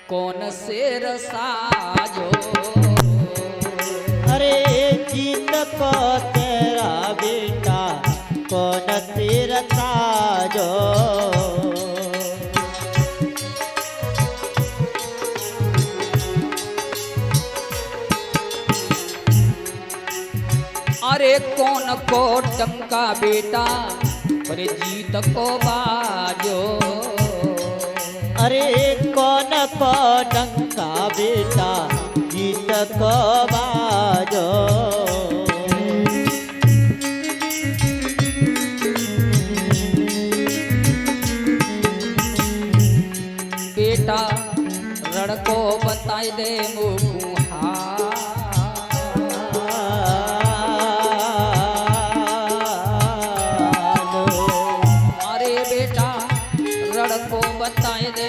कौन शेर साजो। अरे जीत को तेरा बेटा कौन शेर साजो। अरे कौन को डंका बेटा अरे जीत को बाजो। अरे कौन को डंका बेटा जीत को बाजो। बेटा रण को बताई दे मुहा। अरे बेटा रण को बताई दे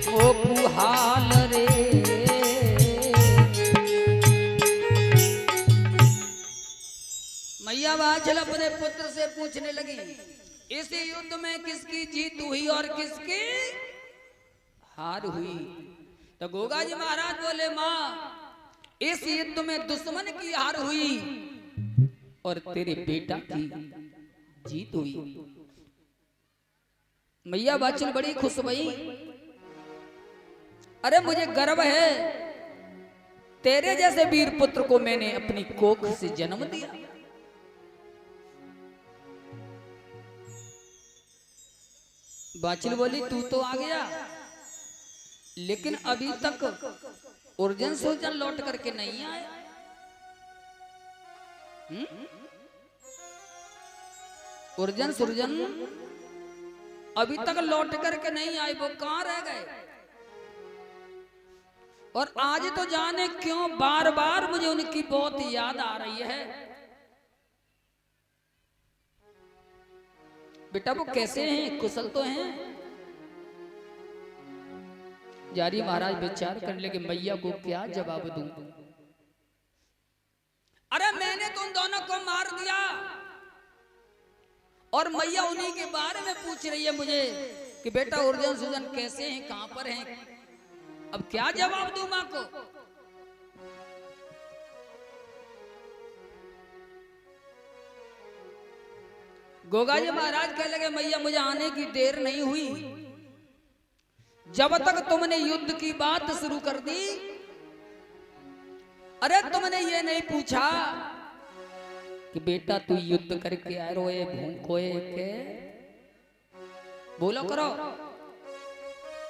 वो कुहाल रे। मैया बाछल अपने पुत्र से पूछने लगी इस युद्ध में किसकी जीत हुई और किसकी हार हुई। तो गोगा जी महाराज बोले माँ इस युद्ध में दुश्मन की हार हुई और तेरे बेटा की जीत हुई। मैया बाचल बड़ी खुश हुई। अरे मुझे गर्व है तेरे जैसे वीर पुत्र को मैंने अपनी कोख से जन्म दिया। बाचल बोली तू तो आ गया लेकिन अभी तक अर्जुन सुरजन लौट करके नहीं आए। अर्जुन सुरजन अभी तक लौट करके नहीं आए, वो कहां रह गए। और आज तो जाने क्यों बार बार मुझे उनकी बहुत याद आ रही है। बेटा वो कैसे हैं, कुशल तो हैं। जारी महाराज विचार करने लगे मैया को क्या जवाब दूं। अरे मैंने तुम दोनों को मार दिया और मैया उन्हीं के बारे में पूछ रही है मुझे कि बेटा अर्जुन सुरजन कैसे हैं, कहां पर हैं। अब क्या जवाब दूं मां को। गोगा जी महाराज कह लगे मैया मुझे आने की देर नहीं हुई, जब तक तुमने युद्ध की बात शुरू कर दी। अरे तुमने ये नहीं पूछा कि बेटा तू युद्ध करके आए रोए भूखोए के बोलो करो।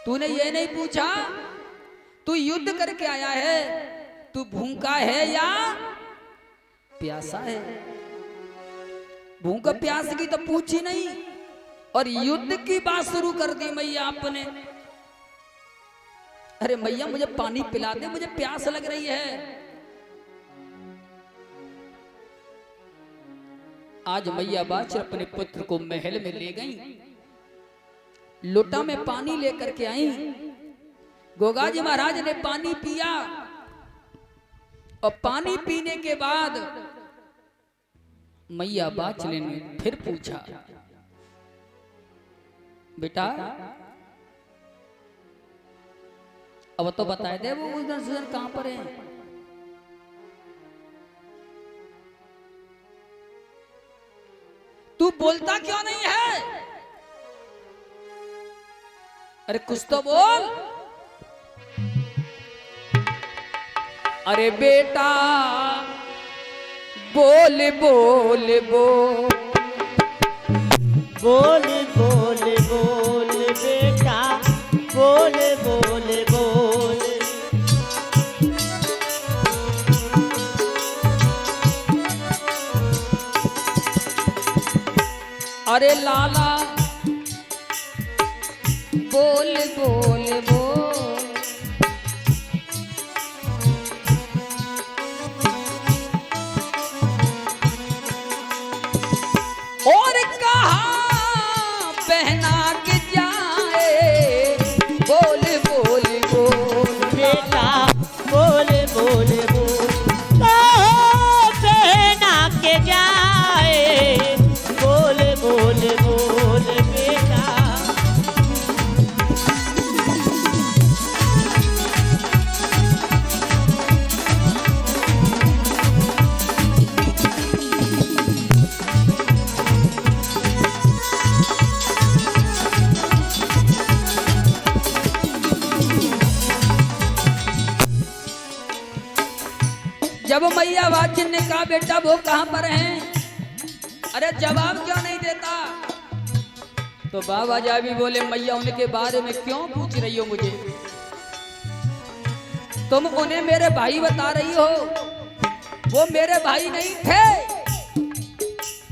तूने ये नहीं पूछा तू युद्ध करके आया है, तू भूखा है या प्यासा है। भूख प्यास की तो पूछी नहीं और युद्ध की बात शुरू कर दी मैया आपने। अरे मैया मुझे पानी पिला दे, मुझे प्यास लग रही है। आज मैया बाचर अपने पुत्र को महल में ले गई, लोटा में पानी लेकर के आई। गोगा जी महाराज ने पानी पिया और पानी पीने के बाद मैया बाचले ने फिर पूछा बेटा अब तो बताए दे वो अर्जुन सुरजन कहां पर है। तू बोलता क्यों नहीं है। अरे कुछ तो बोल। अरे बेटा बोल बोल बोल बोल बोल बोल बेटा बोल बोल बोल। अरे लाला बोल बोल बोल। और कहाँ पहना के जाए बोल बोल बोल बेटा बोल बोल बोल। कहाँ पहना के जाए बोल बोल बोल बेटा। जब मैया वाचिन ने कहा बेटा वो कहां पर हैं, अरे जवाब क्यों नहीं देता, तो बाबा जाबी बोले मैया उनके बारे में क्यों पूछ रही हो मुझे, तुम उन्हें मेरे भाई बता रही हो, वो मेरे भाई नहीं थे,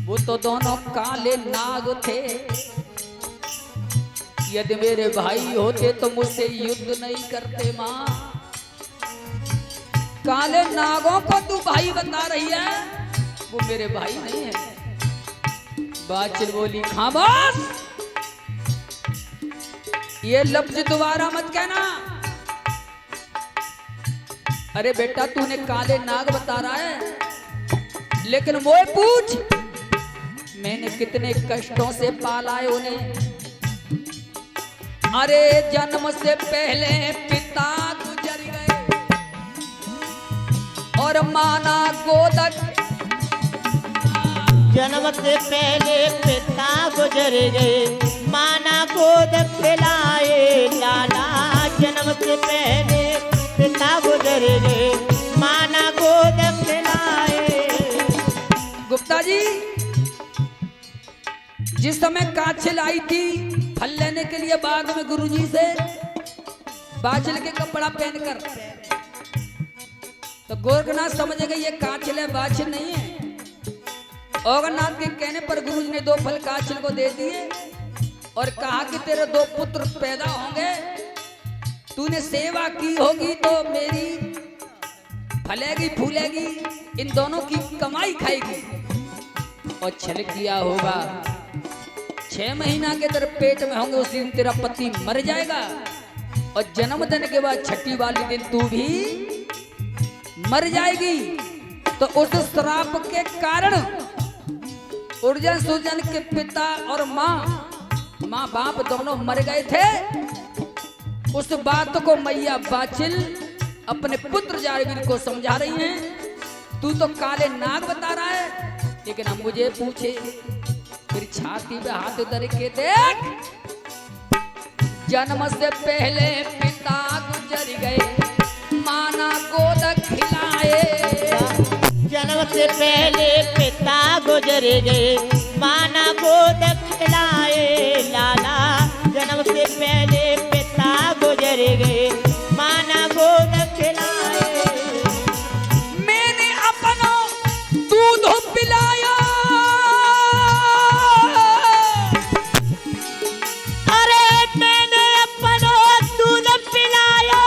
वो तो दोनों काले नाग थे, यदि मेरे भाई होते तो मुझसे युद्ध नहीं करते माँ, काले नागों को तू भाई बता रही है, वो मेरे भाई नहीं है। बाचिल बोली खामोश, ये लफ्ज दोबारा मत कहना, अरे बेटा तूने काले नाग बता रहा है, लेकिन वो पूछ मैंने कितने कष्टों से पाला है उन्हें, अरे जन्म से पहले पिता गुजर गए और माना गोदक, जन्म से पहले पिता गुजर गए, माना गोद खिलाए लाला, जन्म से पहले पिता गुजर गए, माना गोद खिलाए। गुप्ता जी जिस समय काछिल आई थी फल लेने के लिए बाग में गुरुजी से, बाछिल के कपड़ा पहनकर, तो गोरखनाथ समझ गए ये काछिल है बाछिल नहीं है। औगरनाथ के कहने पर गुरुजी ने 2 फल काछिल को दे दिए और कहा कि तेरे 2 पुत्र पैदा होंगे, तूने सेवा की होगी तो मेरी फलेगी फूलेगी, इन दोनों की कमाई खाएगी, और छल किया होगा 6 महीना के तेरे पेट में होंगे, उसी दिन तेरा पति मर जाएगा, और जन्मदिन के बाद छठी वाले दिन तू भी मर जाएगी। तो उस श्राप के कारण उर्जन सुजन के पिता और माँ बाप दोनों मर गए थे। उस बात को मैया बाचिल अपने पुत्र जारवीर को समझा रही हैं। तू तो काले नाग बता रहा है, लेकिन हम मुझे पूछे, फिर छाती पे हाथ धर के देख, जन्म से पहले पिता गुजर गए, माना गोद खिलाए, जन्म से पहले पिता गुजर गए, माना गोद खिलाए लाला, जन्म से पहले पिता गुजर गए, माना गोद खिलाए। मैंने अपना दूध पिलाया, अरे मैंने अपना दूध पिलाया,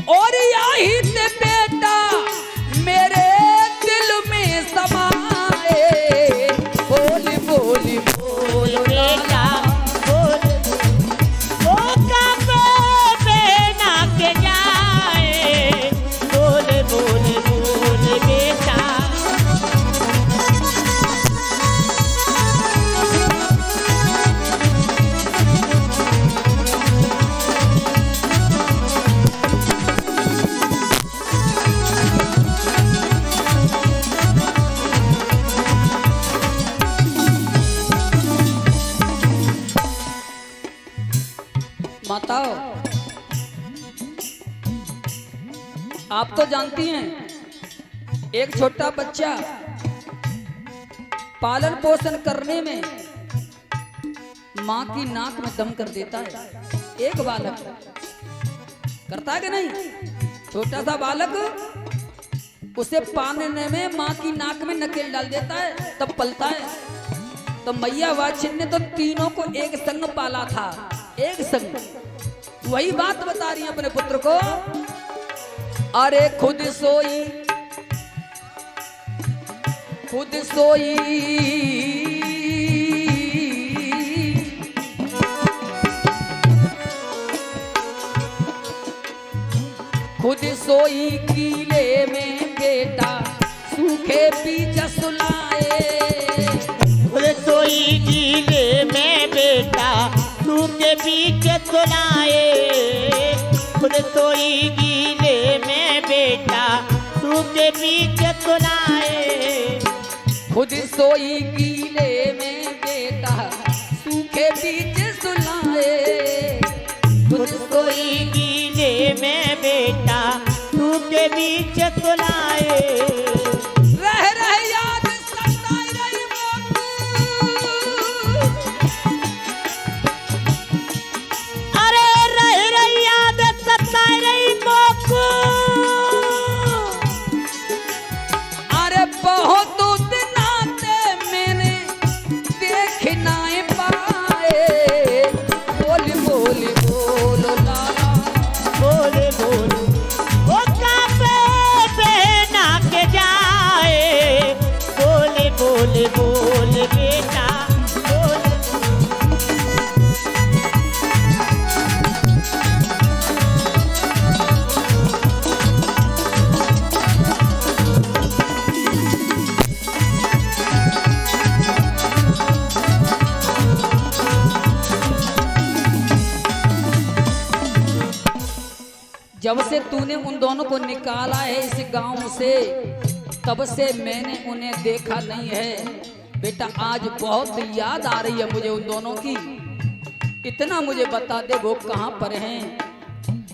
और यही से बेटा मेरे दिल में समाए, बोल बोल बोल बेटा बोल, वो कब बेना के जाए, बोल बोल बोल बेटा। माताओं, आप तो जानती हैं एक छोटा बच्चा पालन पोषण करने में माँ की नाक में दम कर देता है। एक बालक करता है कि नहीं, छोटा सा बालक उसे पालने में माँ की नाक में नकेल डाल देता है, तब पलता है। तो मैया वाचिन ने तो तीनों को एक संग पाला था, एक संग। वही बात बता रही है अपने पुत्र को, अरे खुद सोई खुद सोई खुद सोई कीले में बेटा सूखे बीज सुलाए, खुद सोई गीले में बेटा सूखे बीज सुलाए, खुद सोई गीले में बेटा सूखे बीज सुलाए, खुद सोई गीले में बेटा सूखे बीज सुलाए, खुद सोई गीले में बेटा बेटा तू के बीच सुनाए। रह याद सताई रही मोकू, अरे रह याद सताई रही मोकू, अरे बहुत नाते मैंने देख ना पाए। बोल बोल बोल लाला, बोले बोले वो कापे बहना के जाए। बोले बोले बोले बेटा बोले। जब से तूने उन दोनों को निकाला है इस गांव से, तब से मैंने उन्हें देखा नहीं है। बेटा आज बहुत याद आ रही है मुझे उन दोनों की। इतना मुझे बता दे वो कहां पर हैं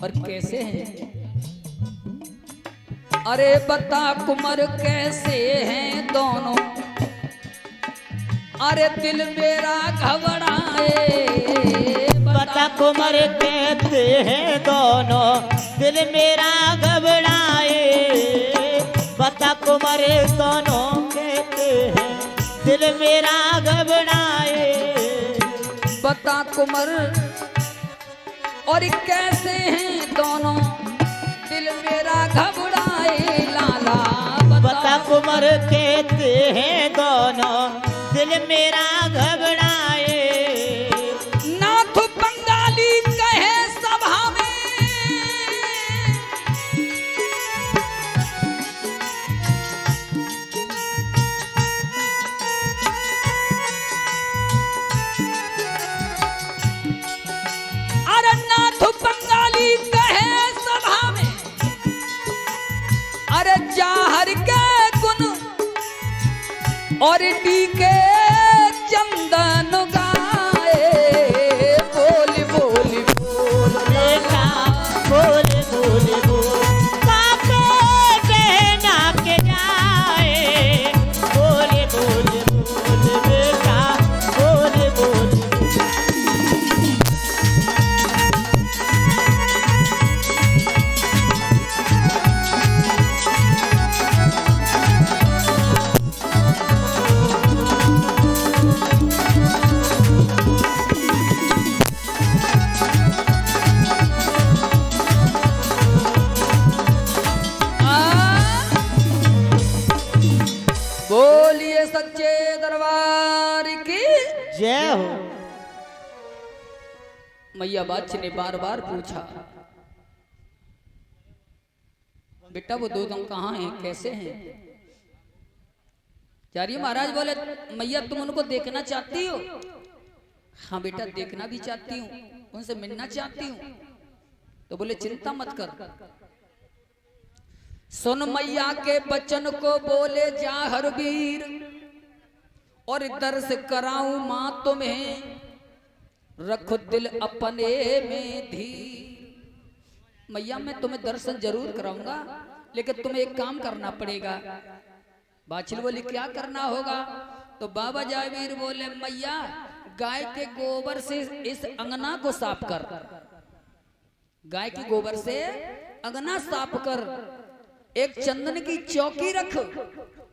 और कैसे हैं। अरे बता कुंवर कैसे हैं दोनों, अरे दिल मेरा घबराए। बता कुंवर कहते हैं दोनों दिल मेरा घबराए। बता कुंवर दोनों कहते हैं दिल मेरा घबराए। बता कुंवर और कैसे हैं दोनों दिल मेरा घबराए। लाला बता कुंवर कहते हैं दोनों दिल मेरा घबराए। नाथ बंगाली कहे सभा में, अरे नाथ बंगाली कहे सभा में, अरे जाहर के गुण और टीके चंदन गाए। बोल बोल बोल बेटा बोले बोले बोल कापे बहना के जाए। बोले बोले बोले बेटा बोले बोले। बोलिए सच्चे दरबार की जय हो। मैया बादशाह ने बार बार पूछा, बेटा वो दो दम कहाँ हैं, कैसे हैं। चारिये महाराज बोले, मैया तुम उनको देखना चाहती हो। हाँ बेटा देखना भी चाहती हूँ, उनसे मिलना चाहती हूँ। तो बोले चिंता मत कर, सुन मैया के बचन को बोले जा हर वीर, और दर्श कराऊं मां तुम्हें, रखो दिल अपने में धीर। मैया मैं तुम्हें दर्शन जरूर कराऊंगा, लेकिन तुम्हें एक काम करना पड़ेगा। बाछिल बोली क्या करना होगा। तो बाबा जावीर बोले मैया गाय के गोबर से इस अंगना को साफ कर। गाय के गोबर से अंगना साफ कर, एक चंदन की चौकी रख,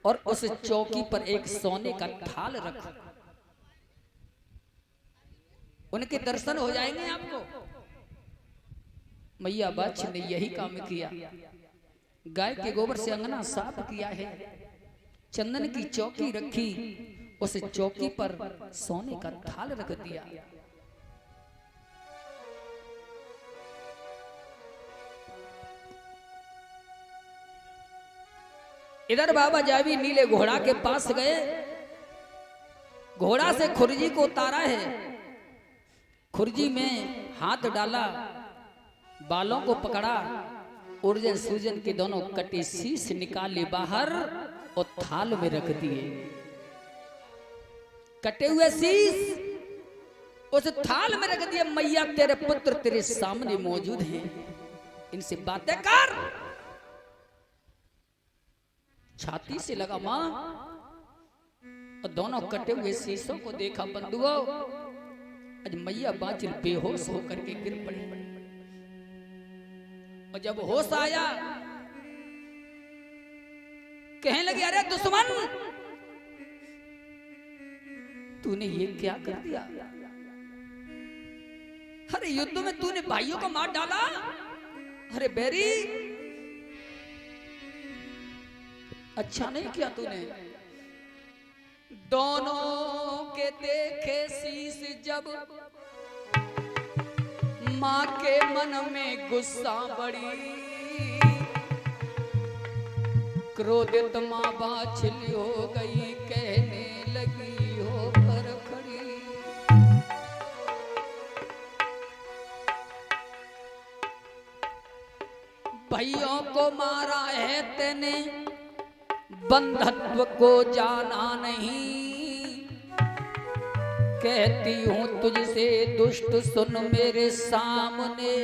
और उस चौकी पर एक सोने का थाल रख। उनके दर्शन हो जाएंगे आपको। मैया बादशाह ने यही काम किया, गाय के गोबर से अंगना साफ किया है, चंदन की चौकी रखी, उस चौकी पर सोने का थाल रख दिया। इधर बाबा जावी नीले घोड़ा के पास गए, घोड़ा से खुरजी को उतारा है, खुरजी में हाथ डाला, बालों को पकड़ा, उर्जन सूजन के दोनों कटे शीश निकाले बाहर और थाल में रख दिए। कटे हुए शीश उस थाल में रख दिए। मैया तेरे पुत्र तेरे सामने मौजूद हैं, इनसे बातें कर। छाती से लगा मां और दोनों कटे हुए शीशों को देखा। बंधुओं, आज मैया बाचिल बेहोश होकर के गिर पड़ी और जब होश आया कहने लगे, अरे दुश्मन, तूने ये क्या कर दिया? अरे युद्ध में तूने भाइयों को मार डाला। अरे बैरी, अच्छा नहीं किया तूने। दोनों के देखे शीश जब, मां के मन में गुस्सा बढ़ी। क्रोधित मां बाछिल हो गई, कहने लगी होकर खड़ी, भाइयों को मारा है तेने, बंधत्व को जाना नहीं। कहती हूं तुझसे दुष्ट, सुन मेरे सामने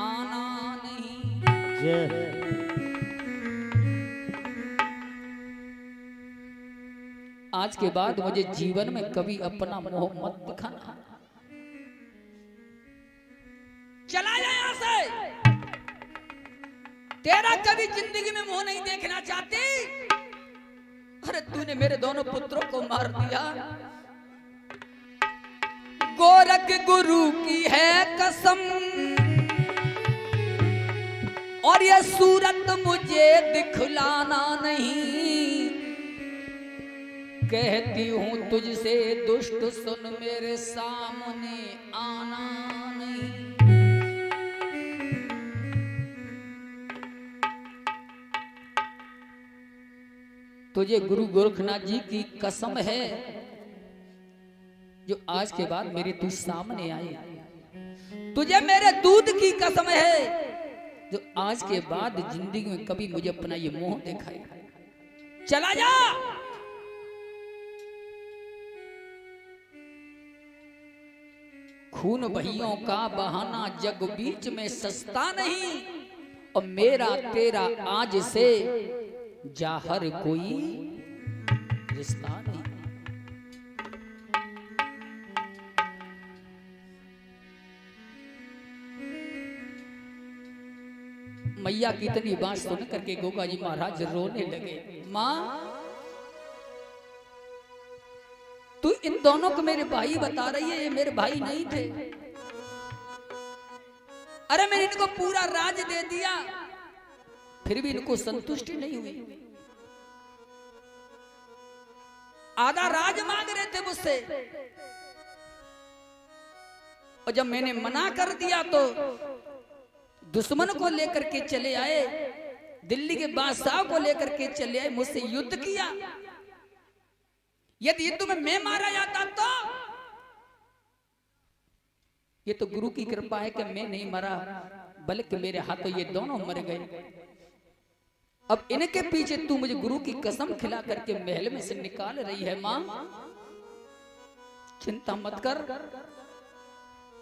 आना नहीं। आज के बाद मुझे जीवन में कभी अपना मोह मत दिखाना। चला जा यहां से, तेरा कभी जिंदगी में मोह नहीं देखना चाहती। अरे तूने मेरे दोनों पुत्रों को मार दिया। गोरख गुरु की है कसम, और ये सूरत मुझे दिखलाना नहीं। कहती हूं तुझसे दुष्ट, सुन मेरे सामने आना नहीं। तुझे गुरु गोरखनाथ जी की कसम है, जो आज के बाद मेरे तू सामने आए। तुझे मेरे दूध की कसम है, जो आज के बाद जिंदगी में कभी मुझे अपना ये मोह दिखाए। चला जा। खून बहियों का बहाना जग बीच में सस्ता नहीं, और मेरा तेरा आज से जाहर कोई रिश्ता नहीं। मैया की इतनी बात सुन करके गोगा जी महाराज रोने लगे। मां, तू इन दोनों को मेरे भाई बता रही है, ये मेरे भाई नहीं थे। अरे मैंने इनको पूरा राज दे दिया, फिर भी इनको संतुष्टि नहीं हुई। आधा राज मांग रहे थे मुझसे, और जब मैंने मना कर दिया तो दुश्मन को लेकर के चले आए, दिल्ली के बादशाह को लेकर के चले आए, मुझसे युद्ध किया। यदि युद्ध में मैं मारा जाता तो ये तो गुरु की कृपा है कि मैं नहीं मरा, बल्कि मेरे हाथों ये दोनों मर गए। अब इनके पीछे तू मुझे गुरु की कसम खिला करके महल में से निकाल रही है। मां, चिंता मत कर,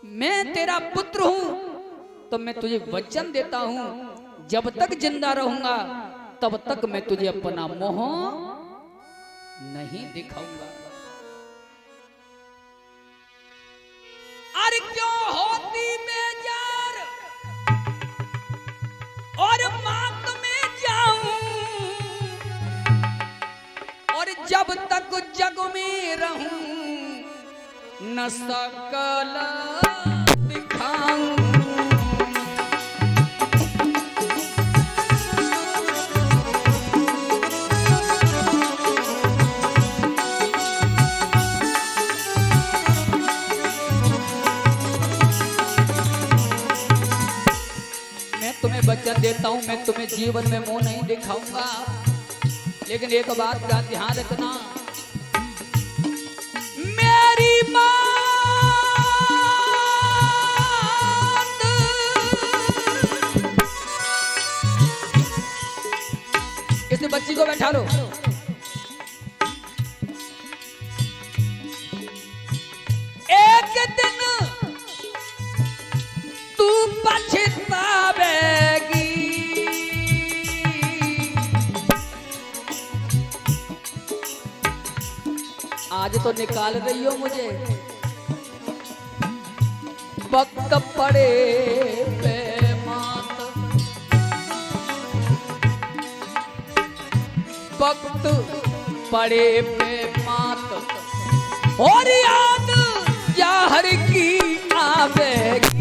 मैं तेरा पुत्र हूं, तो मैं तुझे वचन देता हूं, जब तक जिंदा रहूंगा तब तक मैं तुझे अपना मोह नहीं दिखाऊंगा। अरे क्यों होती बेजार और मात में जाऊं, और जब तक जग में रहूं न सकल दिखाऊं। तुम्हें वचन देता हूं, मैं तुम्हें जीवन में मोह नहीं दिखाऊंगा, लेकिन एक बात का ध्यान रखना, मेरी बात इस बच्ची को बैठा लो। एक दिन तू पछता तो निकाल रही हो मुझे। वक्त पड़े पे मात, वक्त पड़े पे मात, और याद यार की आवेगी।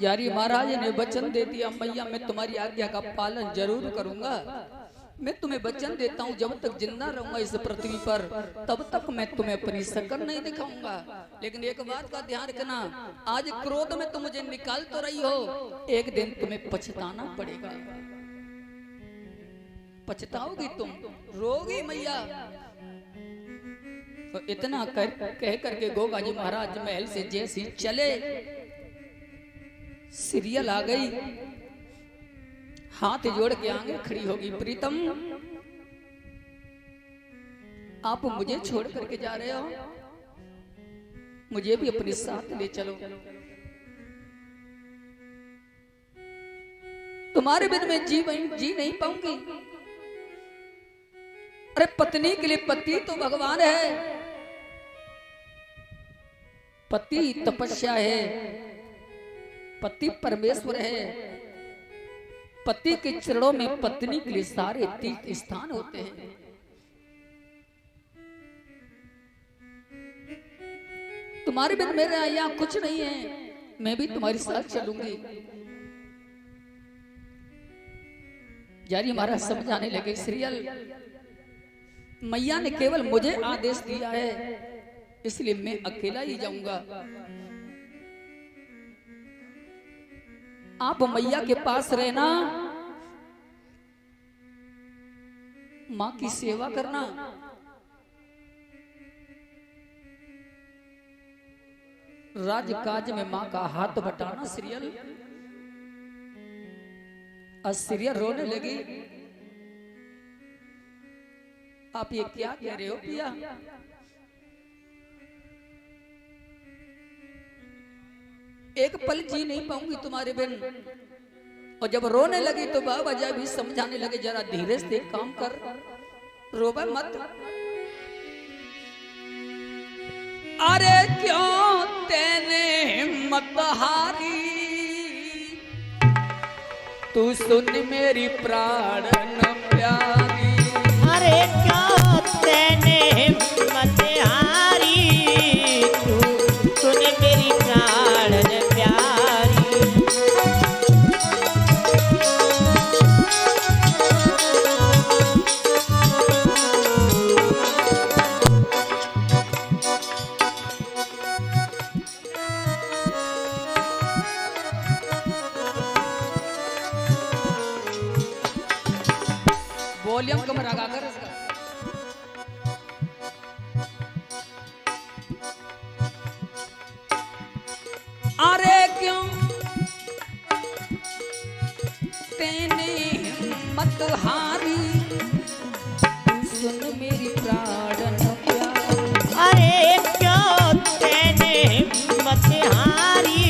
यारी महाराज ने वचन दे दिया, मैया मैं तुम्हारी आज्ञा का पालन जरूर करूंगा। मैं तुम्हें वचन देता हूँ, जब तक जिंदा रहूंगा इस पृथ्वी पर तब तक मैं तुम्हें अपनी शकल नहीं दिखाऊंगा। लेकिन एक बात का ध्यान रखना, आज क्रोध में तुम मुझे निकाल तो रही हो, एक दिन तुम्हें पछताना पड़ेगा। पछताओगी तुम, रोगी मैया। तो इतना कह करके गोगा जी महाराज महल से जैसी चले, सीरियल आ गई, हाथ जोड़ के आगे खड़ी होगी। प्रीतम, आप मुझे छोड़ करके जा रहे हो, मुझे भी अपने साथ ले चलो। तुम्हारे बिन में जी नहीं पाऊंगी। अरे पत्नी के लिए पति तो भगवान है, पति तपस्या है, पति परमेश्वर है। पति के चरणों में पत्नी के लिए सारे तीर्थ स्थान होते हैं। तुम्हारे बिन मेरे यहाँ कुछ नहीं है, मैं भी तुम्हारे साथ चलूंगी। जारी महाराज समझाने लगे, सीरियल मैया ने केवल मुझे आदेश दिया है, इसलिए मैं अकेला ही जाऊंगा। आप मैया के पास रहना, मां की सेवा करना। राजकाज में मां का हाथ बटाना। सीरियल सीरियल रोने लगी। आप ये क्या कह रहे हो पिया? एक पल जी नहीं पाऊंगी तुम्हारे बिन। और जब रोने लगी तो बाबा जी भी समझाने लगे, जरा धीरे से काम कर, रोबा मत। अरे क्यों तेने हिम्मत हारी, तू सुन मेरी प्राणन प्यारी। अरे क्यों तेने हिम्मत हारी, तू सुन मेरी प्राणन प्यारी। वॉल्यूम कम रखा कर इसका। अरे क्यों तेने हिम्मत हारी, सुन मेरी प्राणन प्यारी। अरे क्यों तेने हिम्मत हारी,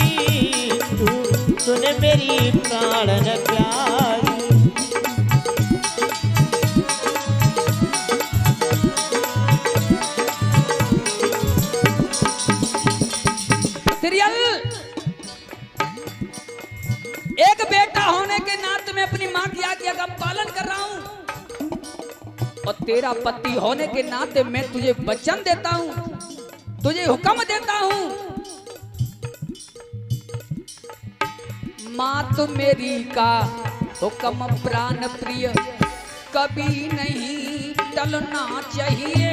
तू सुन मेरी प्राणन प्यारी। सीरियल एक बेटा होने के नाते मैं अपनी मां की आज्ञा का पालन कर रहा हूं, और तेरा पति होने के नाते मैं तुझे वचन देता हूं, तुझे हुक्म देता हूं। मां तो मेरी का हुक्म प्राण प्रिय कभी नहीं टलना चाहिए।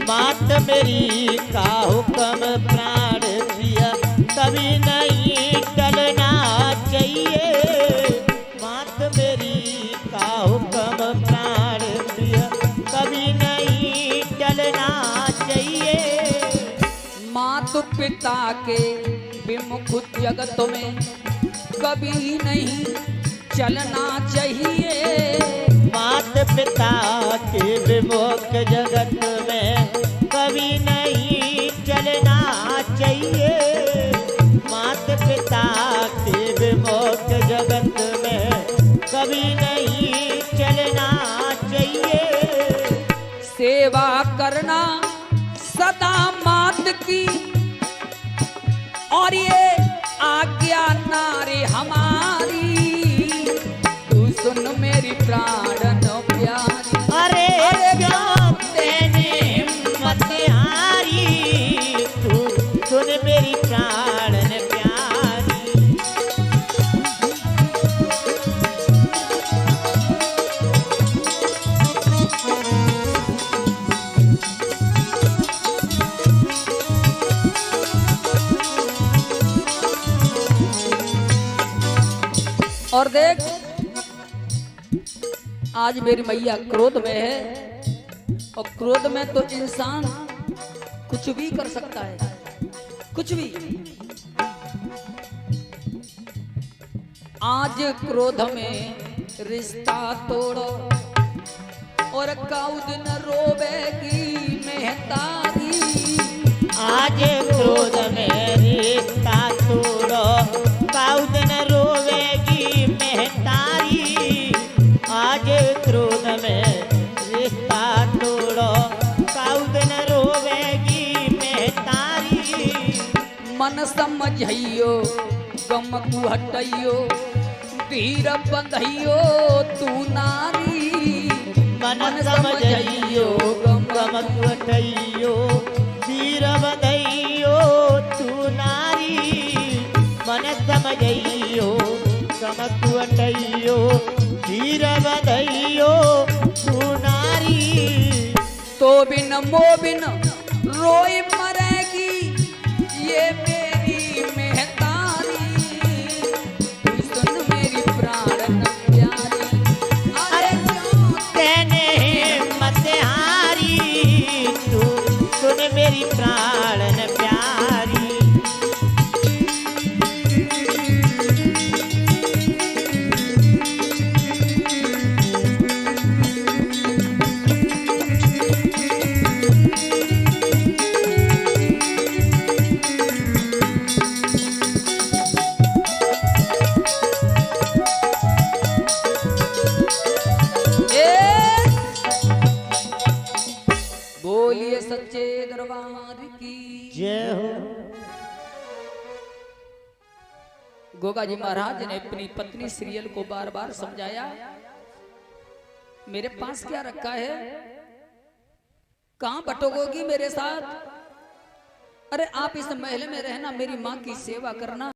मात मेरी का हुक्म प्राण प्रिय कभी नहीं टलना चाहिए। मात मेरी का हुक्म प्राण प्रिय कभी नहीं टलना चाहिए। मात पिता के विमुख जगत में कभी नहीं चलना चाहिए। मात पिता के विमुख जगत में कभी नहीं चलना चाहिए। मात पिता के विमुख जगत में कभी नहीं चलना चाहिए। सेवा करना सदा मात की और ये आज्ञा नारे हमारी, तू सुन मेरी प्राणन प्यारी। अरे क्यों तेने हिम्मत हारी, तू सुन मेरी प्राणन प्यारी। और देख आज मेरी मैया क्रोध में है, और क्रोध में तो इंसान कुछ भी कर सकता है, कुछ भी। आज क्रोध में रिश्ता तोड़ो और काउद न रोवेगी मेहतारी। आज क्रोध में रिश्ता तोड़ो काउद न रोवेगी मेहतारी। आज क्रोध में रिश्ता तोड़ो काउद न रोवेगी मेहतारी। मन समझइयो गम को हटइयो, धीर बंधइयो तू नारी। मन समझइयो गम को हटइयो, धीर बंधइयो तू नारी। मन समझइयो गम को हटइयो, धीर बंधइयो तू नारी। तो बिन मो बिन रोई मरेगी ये मेरी मेहतारी, तू सुन मेरी प्राणन प्यारी। अरे क्यों तेने हिम्मत हारी, तू सुन मेरी प्राणन प्यारी। बोलिए सच्चे दरबार की जय हो। गोगा जी महाराज ने अपनी पत्नी सीरियल को बार बार समझाया, मेरे पास क्या रखा है, कहां बटोगोगी मेरे साथ। अरे आप इस महल में रहना, मेरी माँ की सेवा करना।